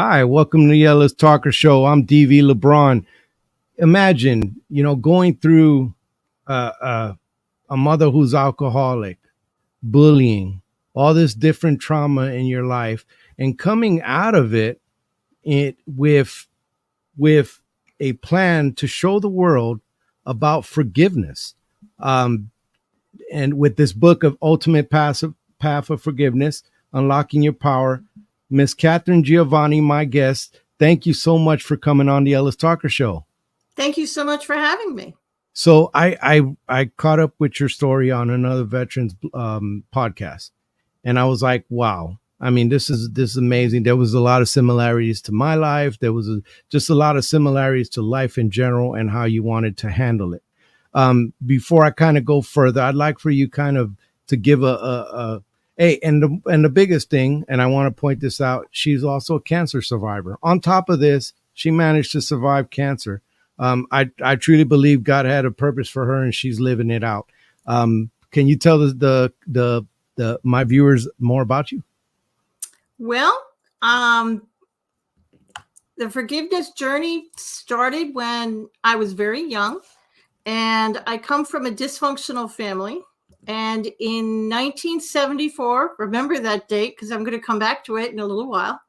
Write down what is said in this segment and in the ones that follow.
Hi, welcome to the Ellis Talker Show. I'm DV LeBron. Imagine, going through a mother who's alcoholic, bullying, all this different trauma in your life, and coming out of it with a plan to show the world about forgiveness. Um, and with this book of Ultimate Path of Forgiveness, Unlocking Your Power, Miss Katherine Giovanni, my guest. Thank you so much for coming on the Ellis Talker Show. Thank you so much for having me. So I caught up with your story on another veterans podcast, and I was like, wow. I mean, this is amazing. There was a lot of similarities to my life. There was just a lot of similarities to life in general and how you wanted to handle it. Before I kind of go further, I'd like for you kind of to give hey, and the biggest thing, and I want to point this out, she's also a cancer survivor. On top of this, she managed to survive cancer. I truly believe God had a purpose for her, and she's living it out. Can you tell the my viewers more about you? Well, the forgiveness journey started when I was very young, and I come from a dysfunctional family. And in 1974, remember that date because I'm going to come back to it in a little while.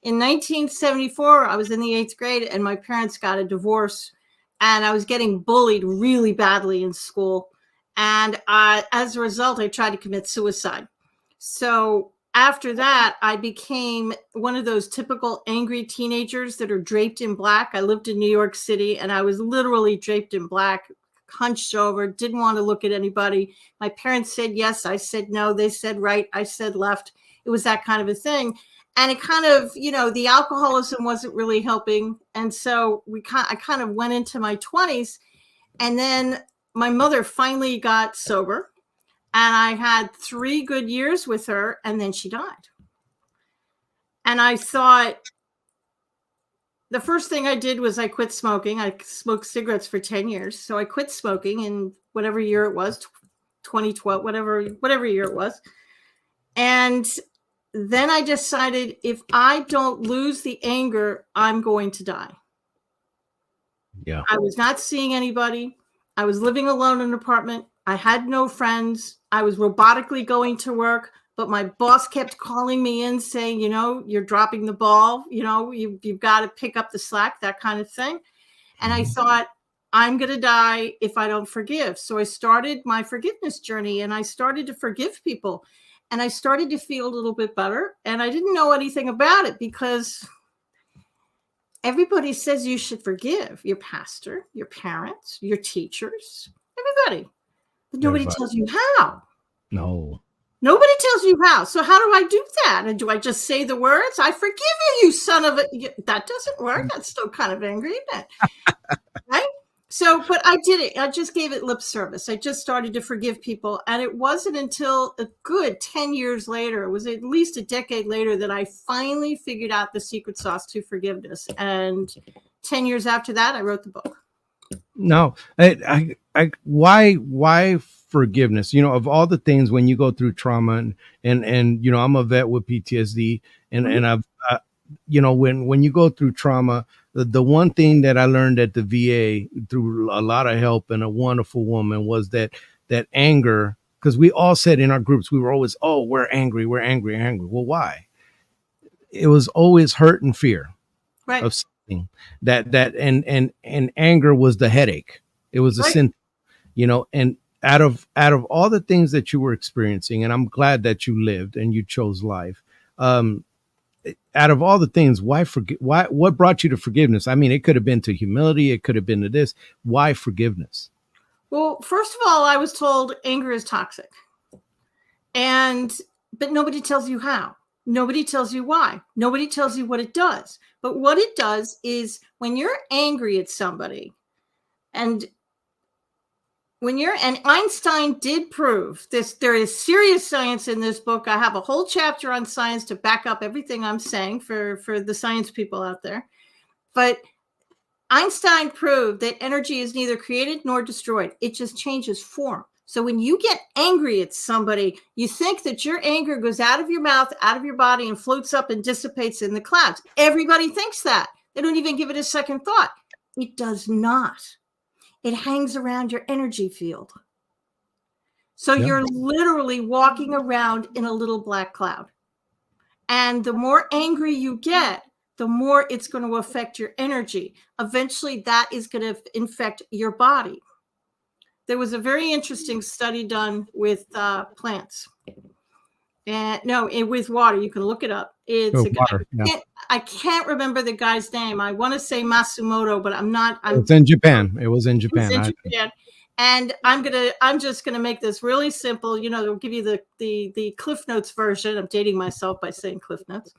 In 1974, I was in the 8th grade and my parents got a divorce, and I was getting bullied really badly in school. And as a result, I tried to commit suicide. So after that, I became one of those typical angry teenagers that are draped in black. I lived in New York City and I was literally draped in black, hunched over, didn't want to look at anybody. My parents said yes, I said no. They said right, I said left. It was that kind of a thing. And it kind of, the alcoholism wasn't really helping. And so I kind of went into my 20s. And then my mother finally got sober. And I had 3 good years with her. And then she died. And I thought, the first thing I did was I quit smoking. I smoked cigarettes for 10 years. So I quit smoking in whatever year it was, 2012, whatever year it was. And then I decided if I don't lose the anger, I'm going to die. Yeah. I was not seeing anybody. I was living alone in an apartment. I had no friends. I was robotically going to work. But my boss kept calling me in saying, you're dropping the ball. You've got to pick up the slack, that kind of thing. And I thought, I'm going to die if I don't forgive. So I started my forgiveness journey and I started to forgive people. And I started to feel a little bit better. And I didn't know anything about it because everybody says you should forgive your pastor, your parents, your teachers, everybody. But nobody tells you how. No. Nobody tells you how. So how do I do that? And do I just say the words? I forgive you, son of a... That doesn't work. That's still kind of angry, isn't it? Right? So, but I did it. I just gave it lip service. I just started to forgive people. And it wasn't until a good 10 years later, it was at least a decade later, that I finally figured out the secret sauce to forgiveness. And 10 years after that, I wrote the book. No, why forgiveness? Of all the things when you go through trauma and I'm a vet with PTSD and I've, when you go through trauma, the one thing that I learned at the VA through a lot of help and a wonderful woman was that anger, because we all said in our groups, we were always, oh, we're angry. Well, why? It was always hurt and fear. Right. Of something that and anger was the headache. It was a sin, and out of all the things that you were experiencing, and I'm glad that you lived and you chose life. Out of all the things, what brought you to forgiveness? I mean, it could have been to humility. It could have been to this. Why forgiveness? Well, first of all, I was told anger is toxic, but nobody tells you how. Nobody tells you why. Nobody tells you what it does. But what it does is when you're angry at somebody, and Einstein did prove this, there is serious science in this book. I have a whole chapter on science to back up everything I'm saying for the science people out there. But Einstein proved that energy is neither created nor destroyed. It just changes form. So when you get angry at somebody, you think that your anger goes out of your mouth, out of your body, and floats up and dissipates in the clouds. Everybody thinks that. They don't even give it a second thought. It does not. It hangs around your energy field. So you're literally walking around in a little black cloud. And the more angry you get, the more it's going to affect your energy. Eventually, that is going to infect your body. There was a very interesting study done with plants. And with water. You can look it up. It's a guy. I can't remember the guy's name. I want to say Matsumoto, but I'm not. It's in Japan. It was in Japan. It's in Japan. And I'm just gonna make this really simple. You know, they'll give you the Cliff Notes version. I'm dating myself by saying Cliff Notes.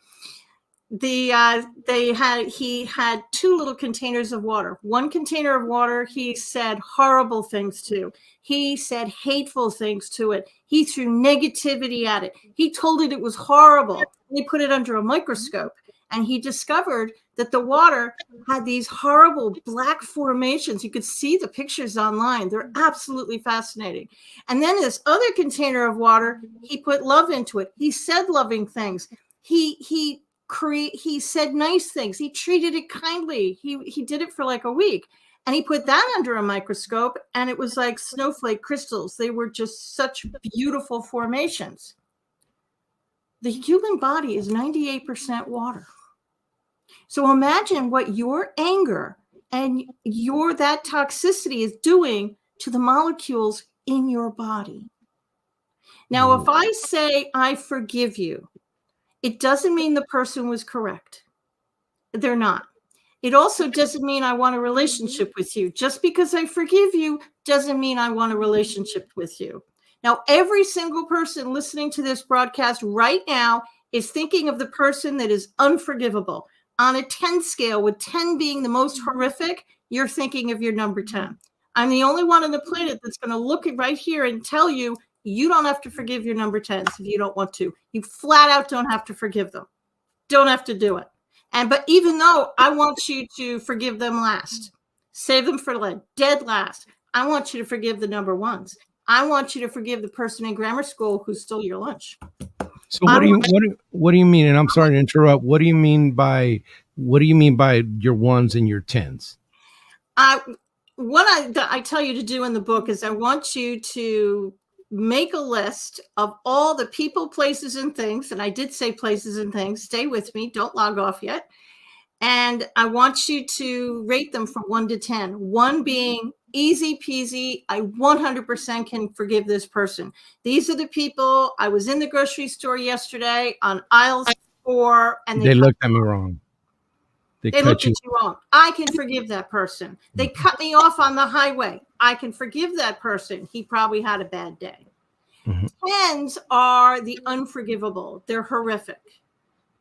He had 2 little containers of water. One container of water he said horrible things to. He said hateful things to it. He threw negativity at it. He told it was horrible. He put it under a microscope, and he discovered that the water had these horrible black formations. You could see the pictures online. They're absolutely fascinating. And then this other container of water, he put love into it. He said loving things. He said nice things. He treated it kindly. He did it for like a week, and he put that under a microscope, and it was like snowflake crystals. They were just such beautiful formations. The human body is 98% water. So imagine what your anger and that toxicity is doing to the molecules in your body. Now, if I say I forgive you, it doesn't mean the person was correct. They're not. It also doesn't mean I want a relationship with you. Just because I forgive you doesn't mean I want a relationship with you. Now, every single person listening to this broadcast right now is thinking of the person that is unforgivable. On a 10 scale, with 10 being the most horrific, you're thinking of your number 10. I'm the only one on the planet that's going to look at right here and tell you, you don't have to forgive your number 10s if you don't want to. You flat out don't have to forgive them. Don't have to do it. But even though I want you to forgive them last, save them for dead last, I want you to forgive the number 1s. I want you to forgive the person in grammar school who stole your lunch. So what do you mean? And I'm sorry to interrupt. What do you mean by your 1s and your 10s? What I tell you to do in the book is I want you to make a list of all the people, places, and things. And I did say places and things. Stay with me. Don't log off yet. And I want you to rate them from 1 to 10. 1 being easy peasy. I 100% can forgive this person. These are the people. I was in the grocery store yesterday on aisle 4, and they looked at me wrong. They looked at you wrong. I can forgive that person. They cut me off on the highway. I can forgive that person. He probably had a bad day. 10s are the unforgivable. They're horrific.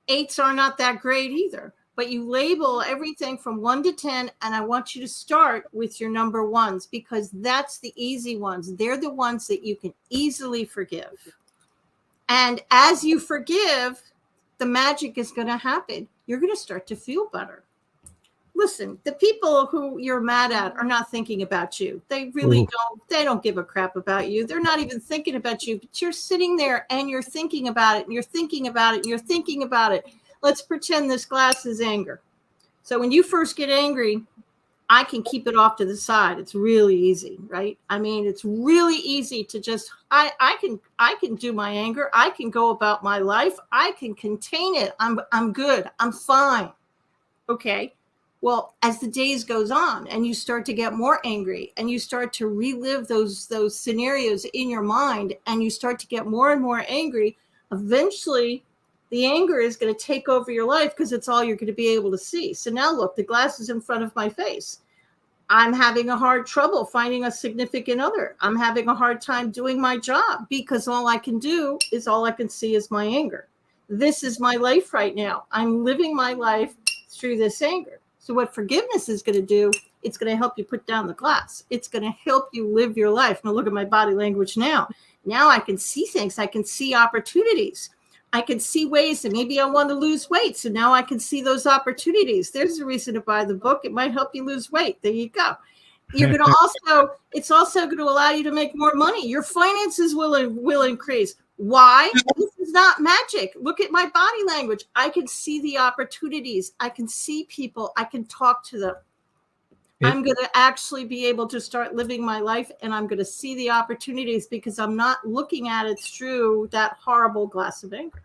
8s are not that great either. But you label everything from 1 to 10, and I want you to start with your number 1s because that's the easy ones. They're the ones that you can easily forgive. And as you forgive, the magic is going to happen. You're going to start to feel better. Listen, the people who you're mad at are not thinking about you. They really don't. They don't give a crap about you. They're not even thinking about you. But you're sitting there and you're thinking about it, and you're thinking about it, and you're thinking about it. Let's pretend this glass is anger. So when you first get angry, I can keep it off to the side. It's really easy, right? I mean, it's really easy to just, I can do my anger. I can go about my life. I can contain it. I'm good. I'm fine. Okay. Well, as the days goes on and you start to get more angry and you start to relive those scenarios in your mind and you start to get more and more angry, eventually the anger is going to take over your life because it's all you're going to be able to see. So now look, the glass is in front of my face. I'm having a hard trouble finding a significant other. I'm having a hard time doing my job because all I can see is my anger. This is my life right now. I'm living my life through this anger. So what forgiveness is going to do, it's going to help you put down the glass. It's going to help you live your life. Now look at my body language now. Now I can see things. I can see opportunities. I can see ways that maybe I want to lose weight. So now I can see those opportunities. There's a reason to buy the book. It might help you lose weight. There you go. You're going to also, it's also going to allow you to make more money. Your finances will increase. Why? This is not magic. Look at my body language. I can see the opportunities. I can see people. I can talk to them. I'm going to actually be able to start living my life, and I'm going to see the opportunities because I'm not looking at it through that horrible glass of anger.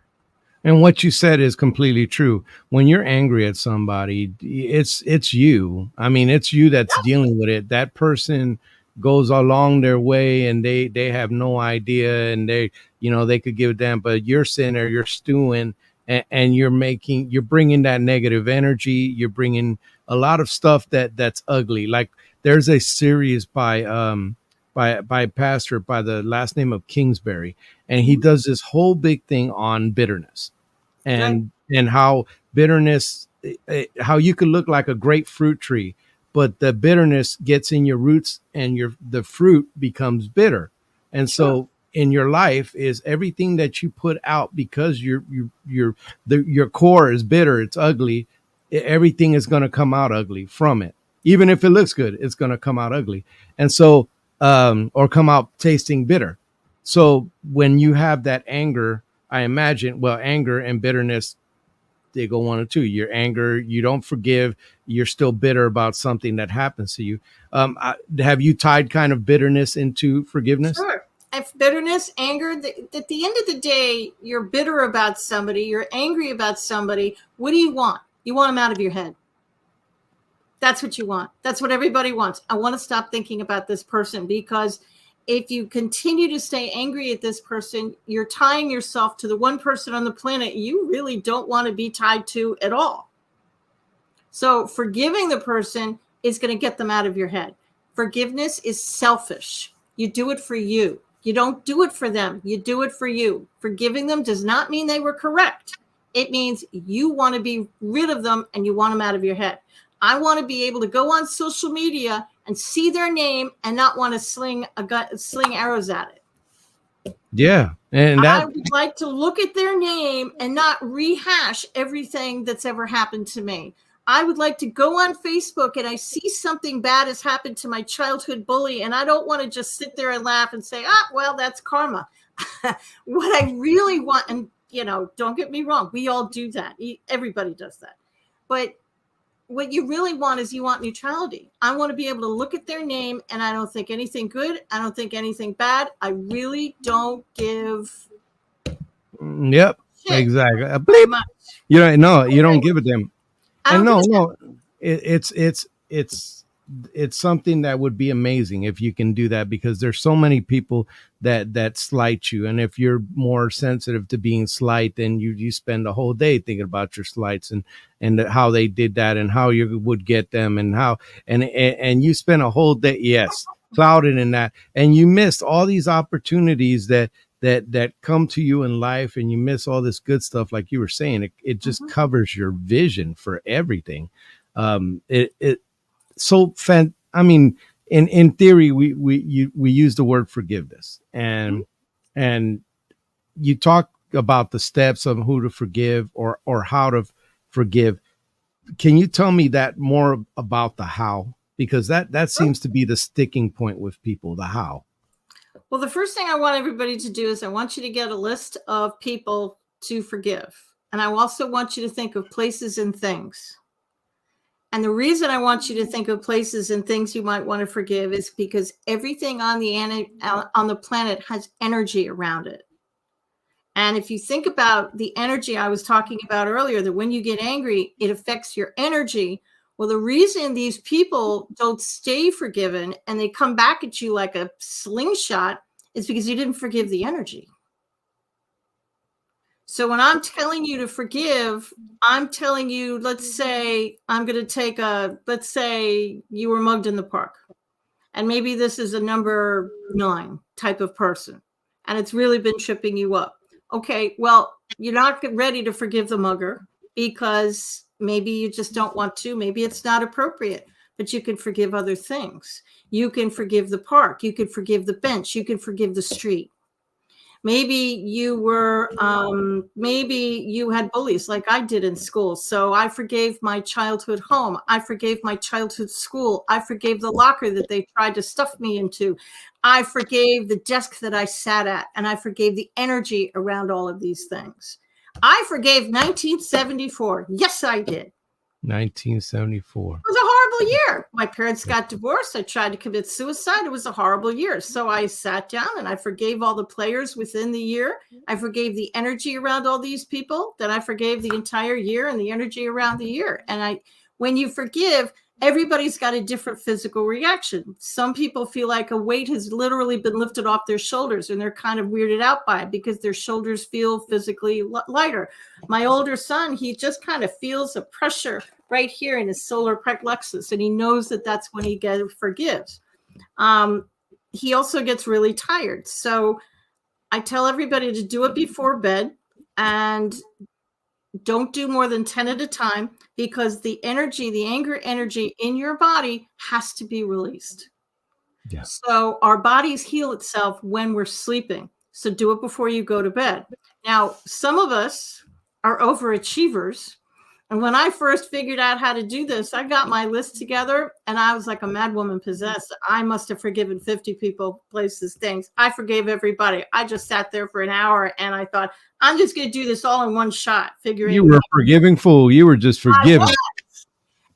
And what you said is completely true. When you're angry at somebody, it's you. I mean, it's you that's dealing with it. That person goes along their way and they have no idea, and they could give a damn, but you're sitting there, you're stewing, and you're bringing that negative energy. You're bringing a lot of stuff that's ugly. Like there's a series by a pastor by the last name of Kingsbury, and he does this whole big thing on bitterness and how bitterness, how you could look like a great fruit tree, but the bitterness gets in your roots and the fruit becomes bitter. And so in your life is everything that you put out, because your core is bitter, it's ugly, everything is going to come out ugly from it. Even if it looks good, it's going to come out ugly. And so or come out tasting bitter. So when you have that anger, I imagine, well, anger and bitterness, they go one or two. Your anger, you don't forgive, you're still bitter about something that happens to you. Have you tied kind of bitterness into forgiveness? Sure. If bitterness, anger, at the end of the day, you're bitter about somebody, you're angry about somebody. What do you want? You want them out of your head. That's what you want. That's what everybody wants. I want to stop thinking about this person, because if you continue to stay angry at this person, you're tying yourself to the one person on the planet you really don't want to be tied to at all. So forgiving the person is going to get them out of your head. Forgiveness is selfish. You do it for you. You don't do it for them. You do it for you. Forgiving them does not mean they were correct. It means you want to be rid of them and you want them out of your head. I want to be able to go on social media and see their name and not want to sling arrows at it. Yeah. And I would like to look at their name and not rehash everything that's ever happened to me. I would like to go on Facebook and I see something bad has happened to my childhood bully, and I don't want to just sit there and laugh and say, well, that's karma. What I really want, and don't get me wrong, we all do that. Everybody does that. But what you really want is you want neutrality. I want to be able to look at their name and I don't think anything good. I don't think anything bad. I really don't give. Yep, exactly. Bleep. You don't give a damn. And no, it's something that would be amazing if you can do that, because there's so many people that slight you. And if you're more sensitive to being slight, then you spend the whole day thinking about your slights and how they did that and how you would get them and how, and you spend a whole day, yes, clouded in that. And you missed all these opportunities that come to you in life, and you miss all this good stuff. Like you were saying, it just covers your vision for everything. I mean, in theory, we use the word forgiveness, and you talk about the steps of who to forgive or how to forgive. Can you tell me that more about the how? Because that seems to be the sticking point with people, the how. Well, the first thing I want everybody to do is I want you to get a list of people to forgive. And I also want you to think of places and things. And the reason I want you to think of places and things you might want to forgive is because everything on the planet has energy around it. And if you think about the energy I was talking about earlier, that when you get angry, it affects your energy. Well, the reason these people don't stay forgiven and they come back at you like a slingshot is because you didn't forgive the energy. So when I'm telling you to forgive, I'm telling you, let's say you were mugged in the park. And maybe this is a number 9 type of person. And it's really been tripping you up. Okay, well, you're not ready to forgive the mugger because maybe you just don't want to. Maybe it's not appropriate, but you can forgive other things. You can forgive the park. You can forgive the bench. You can forgive the street. Maybe you were, maybe you had bullies like I did in school. So I forgave my childhood home. I forgave my childhood school. I forgave the locker that they tried to stuff me into. I forgave the desk that I sat at, and I forgave the energy around all of these things. I forgave 1974. Yes, I did. 1974. It was a horrible year. My parents got divorced. I tried to commit suicide. It was a horrible year. So I sat down and I forgave all the players within the year. I forgave the energy around all these people. Then I forgave the entire year and the energy around the year. And when you forgive, everybody's got a different physical reaction. Some people feel like a weight has literally been lifted off their shoulders, and they're kind of weirded out by it because their shoulders feel physically lighter. My older son, he just kind of feels a pressure right here in his solar plexus, and he knows that that's when he forgives. He also gets really tired. So I tell everybody to do it before bed, and don't do more than 10 at a time, because the energy, the anger energy in your body has to be released. Yeah. So our bodies heal itself when we're sleeping. So do it before you go to bed. Now, some of us are overachievers. And when I first figured out how to do this, I got my list together and I was like a mad woman possessed. I must have forgiven 50 people, places, things. I forgave everybody. I just sat there for an hour and I thought, I'm just going to do this all in one shot, figuring You were a forgiving fool. You were just forgiving.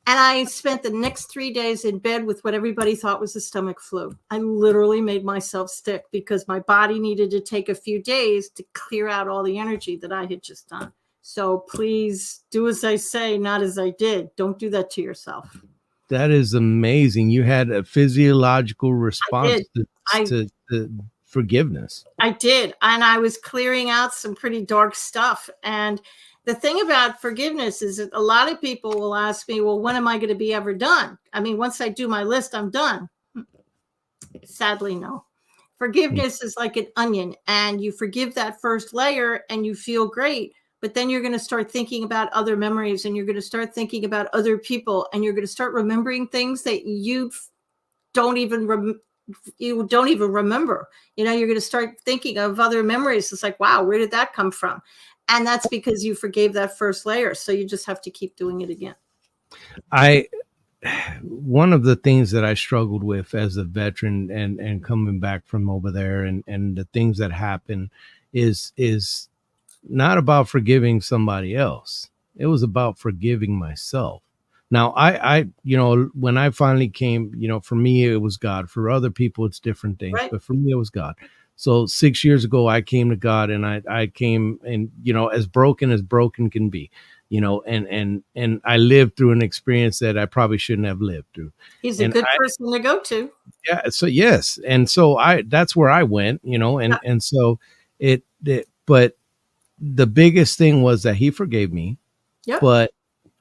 And I spent the next 3 days in bed with what everybody thought was a stomach flu. I literally made myself sick because my body needed to take a few days to clear out all the energy that I had just done. So please do as I say, not as I did. Don't do that to yourself. That is amazing. You had a physiological response to forgiveness. I did. And I was clearing out some pretty dark stuff. And the thing about forgiveness is that a lot of people will ask me, well, when am I going to be ever done? I mean, once I do my list, I'm done. Sadly, no. Forgiveness is like an onion, and you forgive that first layer and you feel great. But then you're going to start thinking about other memories, and you're going to start thinking about other people, and you're going to start remembering things that you don't even remember. You're going to start thinking of other memories. It's like, wow, where did that come from? And that's because you forgave that first layer. So you just have to keep doing it again. One of the things that I struggled with as a veteran and coming back from over there and the things that happen is not about forgiving somebody else. It was about forgiving myself. Now, I when I finally came, for me, it was God. For other people, it's different things. Right. But for me, it was God. So 6 years ago, I came to God, and I came, and, as broken can be, and I lived through an experience that I probably shouldn't have lived through. He's a good person to go to. Yeah. So, yes. And so that's where I went, and so but the biggest thing was that he forgave me, but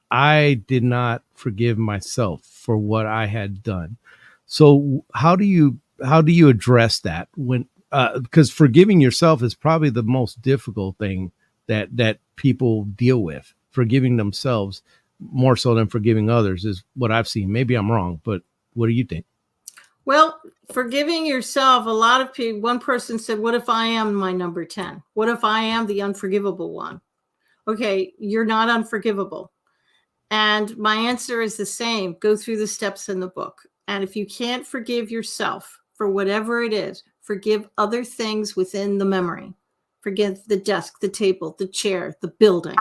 I did not forgive myself for what I had done. So how do you address that when, because forgiving yourself is probably the most difficult thing that people deal with. Forgiving themselves more so than forgiving others is what I've seen. Maybe I'm wrong, but what do you think? Well, forgiving yourself, a lot of people, one person said, what if I am my number 10? What if I am the unforgivable one? Okay, you're not unforgivable. And my answer is the same. Go through the steps in the book. And if you can't forgive yourself for whatever it is, forgive other things within the memory. Forgive the desk, the table, the chair, the building.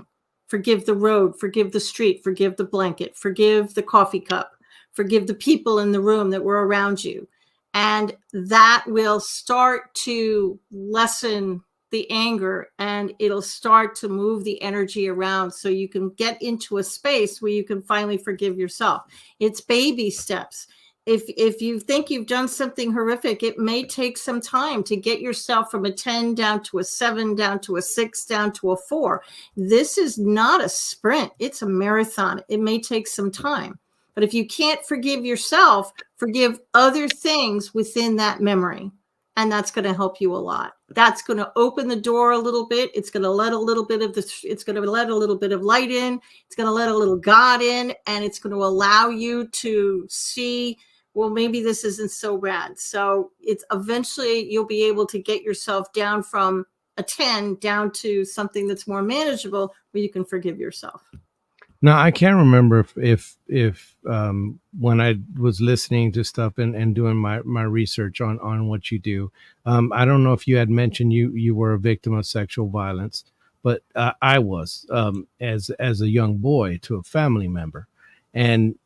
Forgive the road, forgive the street, forgive the blanket, forgive the coffee cup, forgive the people in the room that were around you. And that will start to lessen the anger, and it'll start to move the energy around so you can get into a space where you can finally forgive yourself. It's baby steps. If you think you've done something horrific, it may take some time to get yourself from a 10 down to a 7, down to a 6, down to a 4. This is not a sprint. It's a marathon. It may take some time. But if you can't forgive yourself, forgive other things within that memory. And that's going to help you a lot. That's going to open the door a little bit. It's going to let a little bit of it's going to let a little bit of light in. It's going to let a little God in, and it's going to allow you to see, well, maybe this isn't so bad. So it's eventually you'll be able to get yourself down from a 10 down to something that's more manageable where you can forgive yourself. Now I can't remember if when I was listening to stuff and doing my research on what you do, I don't know if you had mentioned you were a victim of sexual violence, but I was as a young boy to a family member, and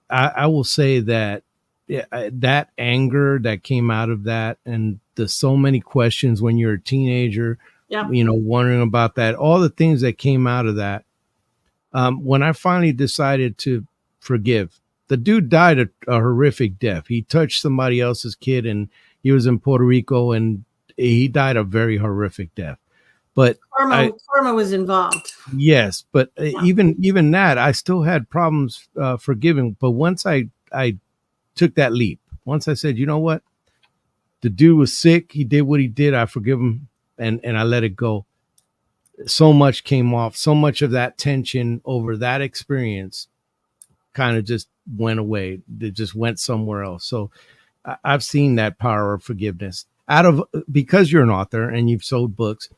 I will say that that anger that came out of that, and the so many questions when you're a teenager, Yeah. wondering about that, all the things that came out of that. When I finally decided to forgive, the dude died a horrific death. He touched somebody else's kid, and he was in Puerto Rico, and he died a very horrific death. But karma was involved. Yes, but even that, I still had problems forgiving. But once I took that leap, once I said, you know what, the dude was sick, he did what he did, I forgive him, and I let it go. So much came off, so much of that tension over that experience kind of just went away. It just went somewhere else. So I've seen that power of forgiveness because you're an author and you've sold books.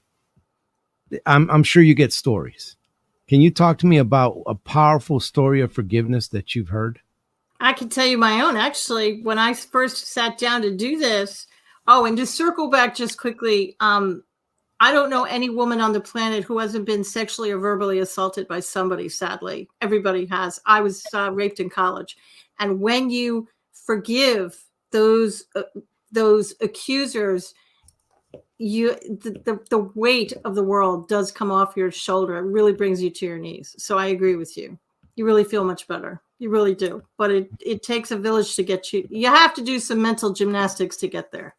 I'm sure you get stories. Can you talk to me about a powerful story of forgiveness that you've heard? I can tell you my own. Actually, when I first sat down to do this, and to circle back just quickly, I don't know any woman on the planet who hasn't been sexually or verbally assaulted by somebody, sadly. Everybody has. I was raped in college. And when you forgive those accusers, the weight of the world does come off your shoulder. It really brings you to your knees. So I agree with you. You really feel much better. You really do. But it takes a village to get you. You have to do some mental gymnastics to get there.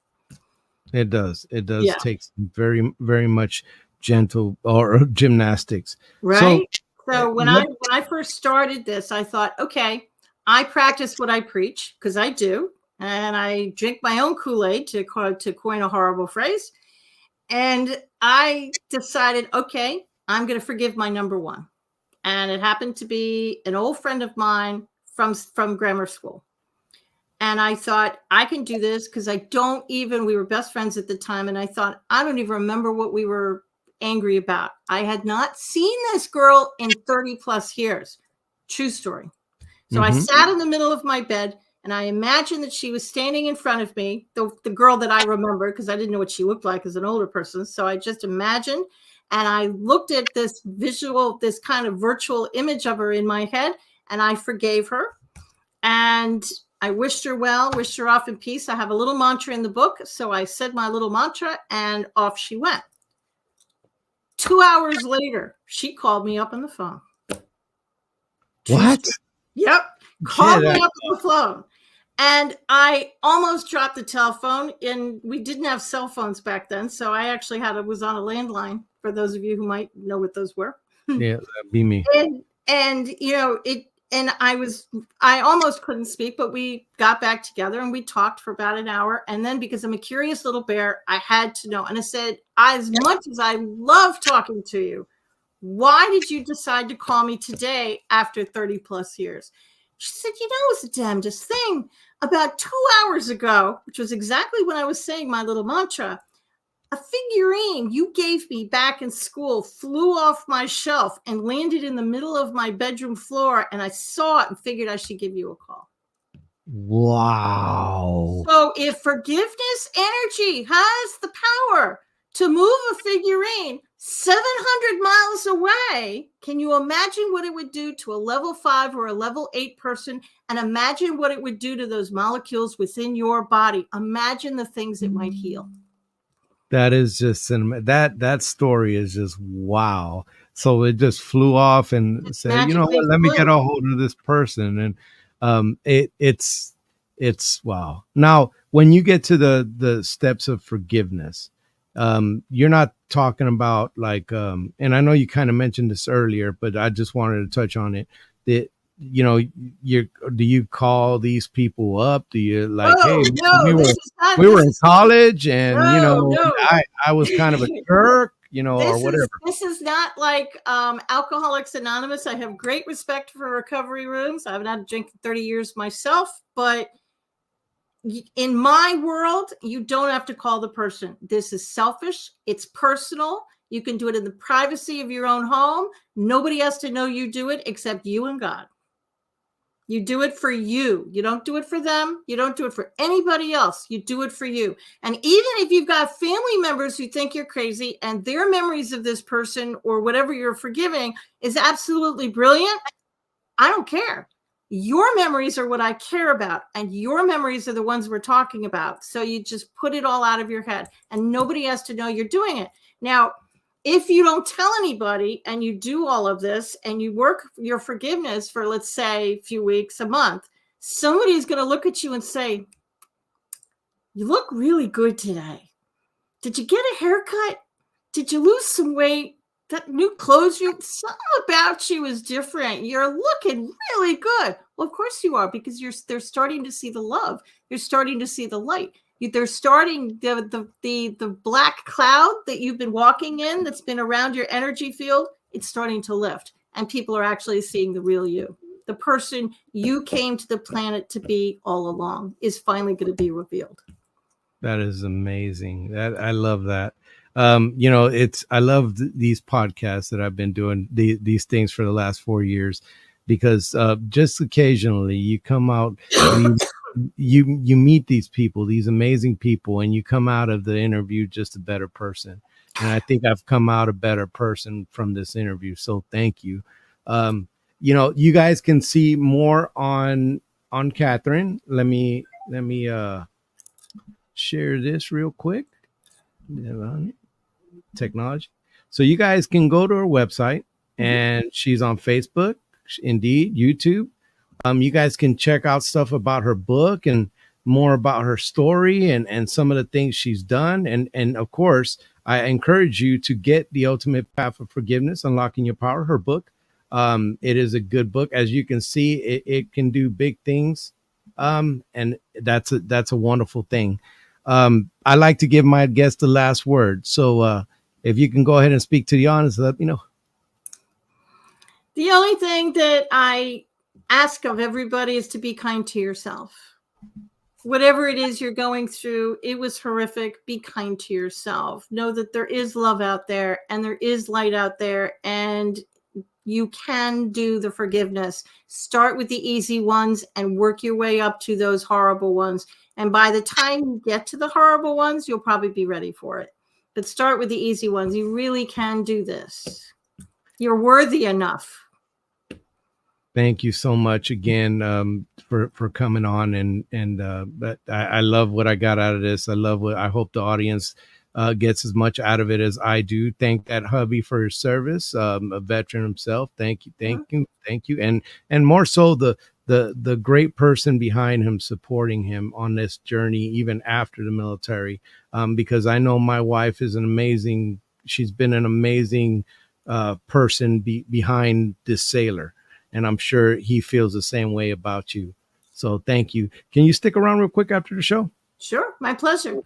It does. It does take very, very much gentle or gymnastics. Right. So when I first started this, I thought, okay, I practice what I preach, because I do. And I drink my own Kool-Aid, to coin a horrible phrase. And I decided, okay, I'm going to forgive my number one. And it happened to be an old friend of mine from grammar school. And I thought, I can do this, because we were best friends at the time. And I thought, I don't even remember what we were angry about. I had not seen this girl in 30 plus years. True story. So I sat in the middle of my bed, and I imagined that she was standing in front of me, the girl that I remember, because I didn't know what she looked like as an older person. So I just imagined, and I looked at this kind of virtual image of her in my head, and I forgave her. And I wished her well, wished her off in peace. I have a little mantra in the book. So I said my little mantra, and off she went. 2 hours later, she called me up on the phone. What? Yep. Called me up on the phone. And I almost dropped the telephone, and we didn't have cell phones back then. So I actually was on a landline, for those of you who might know what those were. Yeah, that'd be me. And I almost couldn't speak, but we got back together and we talked for about an hour. And then, because I'm a curious little bear, I had to know. And I said, as much as I love talking to you, why did you decide to call me today after 30 plus years? She said, it was the damnedest thing. About 2 hours ago, which was exactly when I was saying my little mantra, a figurine you gave me back in school flew off my shelf and landed in the middle of my bedroom floor. And I saw it and figured I should give you a call. Wow. So if forgiveness energy has the power to move a figurine 700 miles away, can you imagine what it would do to a level 5 or a level 8 person? And imagine what it would do to those molecules within your body. Imagine the things it might heal. That is just that story is just wow. So it just flew off and said, you know what, let me get a hold of this person. And it's wow. Now, when you get to the steps of forgiveness, you're not talking about like, and I know you kind of mentioned this earlier, but I just wanted to touch on it. That, do you call these people up? Do you like, hey, we were in college, and I was kind of a jerk, or whatever. This is not like Alcoholics Anonymous. I have great respect for recovery rooms. I haven't had a drink in 30 years myself, but in my world, you don't have to call the person. This is selfish. It's personal. You can do it in the privacy of your own home. Nobody has to know you do it except you and God. You do it for you. You don't do it for them. You don't do it for anybody else. You do it for you. And even if you've got family members who think you're crazy and their memories of this person or whatever you're forgiving is absolutely brilliant, I don't care. Your memories are what I care about, and your memories are the ones we're talking about. So you just put it all out of your head, and nobody has to know you're doing it. Now, if you don't tell anybody and you do all of this and you work your forgiveness for, let's say, a few weeks, a month, somebody's going to look at you and say, you look really good today. Did you get a haircut? Did you lose some weight? That new clothes, something about you is different. You're looking really good. Well, of course you are, because they're starting to see the love. You're starting to see the light. They're starting the black cloud that you've been walking in, that's been around your energy field. It's starting to lift, and people are actually seeing the real you. The person you came to the planet to be all along is finally going to be revealed. That is amazing. That I love that. I love these podcasts that I've been doing these things for the last 4 years, because just occasionally you come out, you meet these people, these amazing people, and you come out of the interview just a better person. And I think I've come out a better person from this interview. So thank you. You guys can see more on Katherine. Let me share this real quick. Technology. So you guys can go to her website, and she's on Facebook, Indeed, YouTube. You guys can check out stuff about her book and more about her story and some of the things she's done. And of course, I encourage you to get The Ultimate Path of Forgiveness, Unlocking Your Power, her book. It is a good book. As you can see, it can do big things. And that's a wonderful thing. I like to give my guests the last word. So if you can go ahead and speak to the audience, let me know. The only thing that I ask of everybody is to be kind to yourself. Whatever it is you're going through, it was horrific. Be kind to yourself. Know that there is love out there, and there is light out there, and you can do the forgiveness. Start with the easy ones and work your way up to those horrible ones. And by the time you get to the horrible ones, you'll probably be ready for it. But start with the easy ones. You really can do this. You're worthy enough. Thank you so much again for coming on, but I love what I got out of this. I hope the audience gets as much out of it as I do. Thank that hubby for his service, a veteran himself. Thank you, and more so the great person behind him, supporting him on this journey even after the military. Because I know my wife is she's been an amazing person behind this sailor. And I'm sure he feels the same way about you. So thank you. Can you stick around real quick after the show? Sure. My pleasure.